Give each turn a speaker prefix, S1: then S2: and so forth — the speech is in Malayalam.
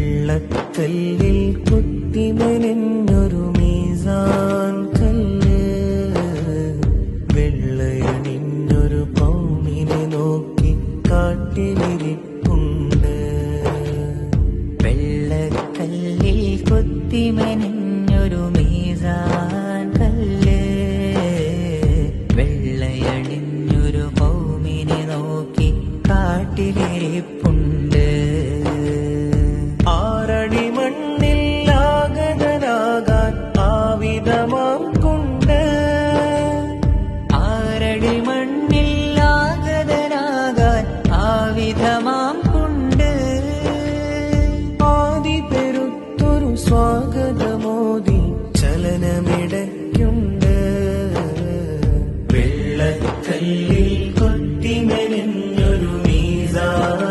S1: വെള്ളക്കല്ലിൽ കുത്തിമെനഞ്ഞൊരു മീസാൻ കല്ല്, വെള്ളയണിഞ്ഞൊരു പൗമിനെ നോക്കി കാട്ടിലിരിപ്പുണ്ട്.
S2: വെള്ളക്കല്ലിൽ കുത്തിമെനഞ്ഞൊരു മീസാൻ കല്ല്, വെള്ളയണിഞ്ഞൊരു പൗമിനെ നോക്കി കാട്ടിലിരിപ്പുണ്ട്.